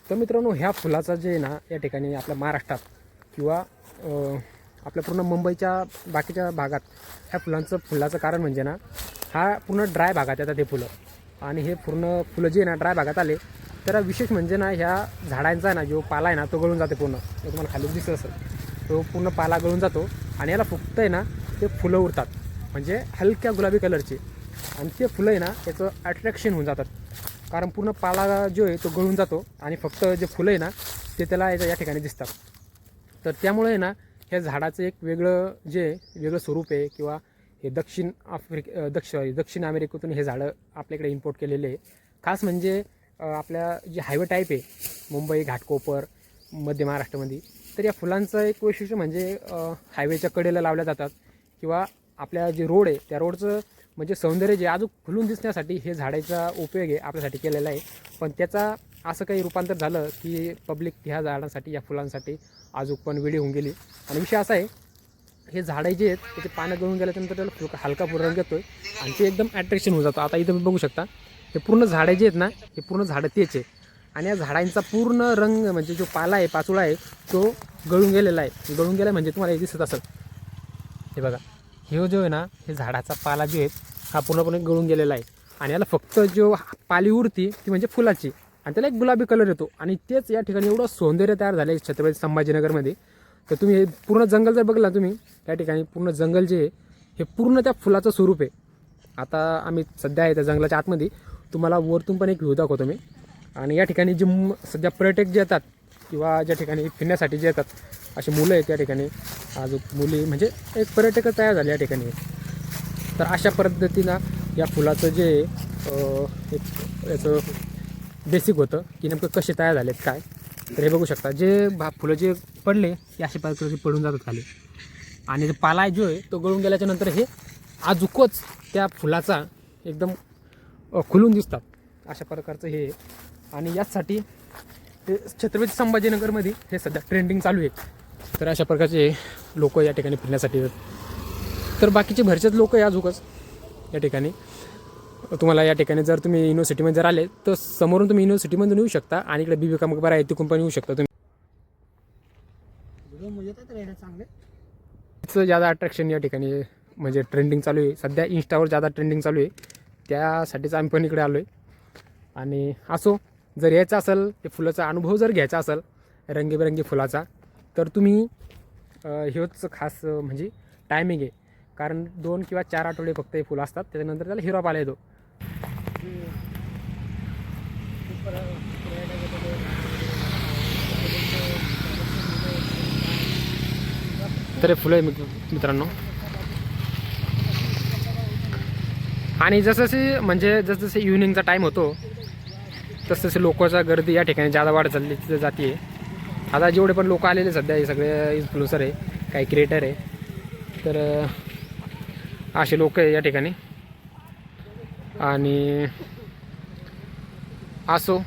तर मित्रांनो, ह्या फुलाचा जे आहे ना या ठिकाणी आपल्या महाराष्ट्रात किंवा आपल्या पूर्ण मुंबईच्या बाकीच्या भागात ह्या फुलाचं कारण म्हणजे ना, हा पूर्ण ड्राय भागात येतात हे फुलं. आणि हे पूर्ण फुलं जे आहे ना ड्राय भागात आले तर विशेष म्हणजे ना ह्या झाडांचा ना जो पाला आहे ना तो गळून जाते पूर्ण. तुम्हाला खाली दिसत असेल तो पूर्ण पाला गळून जातो आणि याला फक्त आहे ना ते फुलं उरतात म्हणजे हलक्या गुलाबी कलरचे. आणि ते फुलं आहे ना त्याचं अट्रॅक्शन होऊन जातात कारण पूर्ण पाला जो आहे तो गळून जातो आणि फक्त जे फुलं आहे ना ते त्याला या ठिकाणी दिसतात. तर त्यामुळे ना ह्या झाडाचं एक वेगळं स्वरूप आहे. किंवा हे दक्षिण अमेरिकेतून हे झाडं आपल्याकडे इम्पोर्ट केलेले आहे. खास म्हणजे आपल्या जे हायवे टाईप आहे मुंबई घाटकोपर मध्य महाराष्ट्रामध्ये, तर या फुलांचं एक वैशिष्ट्य म्हणजे हायवेच्या कडेला लावल्या जातात किंवा आपल्या जे रोड आहे त्या रोडचं म्हणजे सौंदर्य जे अजून खुलून दिसण्यासाठी हे झाडाचा उपयोग आहे आपल्यासाठी केलेला आहे. पण त्याचा असं काही रूपांतर झालं की पब्लिक ह्या झाडांसाठी या फुलांसाठी अजून पण वेळी होऊन गेली. आणि विषय असा आहे हे झाडं जे आहेत त्याचे पानं गळून गेल्यानंतर त्याला हलका रंग येतो आहे आणि ते एकदम अट्रॅक्शन होऊन जातं. आता इथं तुम्ही बघू शकता हे पूर्ण झाडं जे आहेत ना हे पूर्ण झाडं तेच आहे. आणि या झाडांचा पूर्ण रंग म्हणजे जो पाला आहे पाचोळा आहे तो गळून गेलेला आहे. गळून गेला म्हणजे तुम्हाला हे दिसत असेल, हे बघा हे जो आहे ना हे झाडाचा पाला जो आहे हा पूर्णपणे गळून गेलेला आहे. आणि याला फक्त जो पाली उरती ती म्हणजे फुलाची आणि त्याला एक गुलाबी कलर येतो. आणि तेच या ठिकाणी एवढं सौंदर्य तयार झालं आहे छत्रपती संभाजीनगरमध्ये. तर तुम्ही हे पूर्ण जंगल जर बघला तुम्ही त्या ठिकाणी पूर्ण जंगल जे आहे हे पूर्ण त्या फुलाचं स्वरूप आहे. आता आम्ही सध्या आहे त्या जंगलाच्या आतमध्ये, तुम्हाला वरतून पण एक व्ह्यू दाखवतो मी. आणि या ठिकाणी जे सध्या पर्यटक जे येतात किंवा ज्या ठिकाणी फिरण्यासाठी जे येतात असे मुलं आहेत त्या ठिकाणी अजून मुली म्हणजे एक पर्यटक तयार झाले या ठिकाणी. तर अशा पद्धतीनं या फुलाचं जे याचं बेसिक होतं की नेमकं कसे तयार झालेत काय. तर हे बघू शकता जे फुलं जे पडले ते अशा प्रकारे पडून जातात खाली. आणि जो पाला जो आहे तो गळून गेल्याच्या नंतर हे अजूकच त्या फुलाचा एकदम खुलून दिसतात अशा प्रकारचं हे. आणि याचसाठी हे छत्रपती संभाजीनगरमध्ये हे सध्या ट्रेंडिंग चालू आहे. तर अशा प्रकारचे लोक या ठिकाणी फिरण्यासाठी येतात. तर बाकीचे भरचेच लोक आहे अजूकच या ठिकाणी. तुम्हाला या ठिकाणी जर तुम्ही युनिव्हर्सिटीमध्ये जर आले तर समोरून तुम्ही युनिव्हर्सिटीमधून येऊ शकता आणि इकडे बीबी का मकबरा आहे तिकडून पण येऊ शकता तुम्ही. इथं ज़्यादा अट्रॅक्शन या ठिकाणी म्हणजे ट्रेंडिंग चालू आहे सध्या इंस्टावर ज़्यादा ट्रेंडिंग चालू आहे. त्यासाठीच आम्ही पण इकडे आलो आहे. आणि असो जर यायचं असेल ते फुलाचा अनुभव जर घ्यायचा असेल रंगीबेरंगी फुलाचा तर तुम्ही हेच खास म्हणजे टायमिंग आहे. कारण 2 किंवा 4 आठवडे फक्त हे फुलं असतात त्याच्यानंतर त्याला हिरवा पाला येतो. तर हे फुलं आहे मित्रांनो. आणि जसं म्हणजे इव्हिनिंगचा टाईम होतो तसं लोकांचा गर्दी या ठिकाणी जादा वाढत चालली जाते. आता जेवढे पण लोक आलेले सध्या हे सगळे इन्फ्लुएन्सर आहे काही क्रिएटर आहे. तर असे लोक आहे या ठिकाणी. आणि असो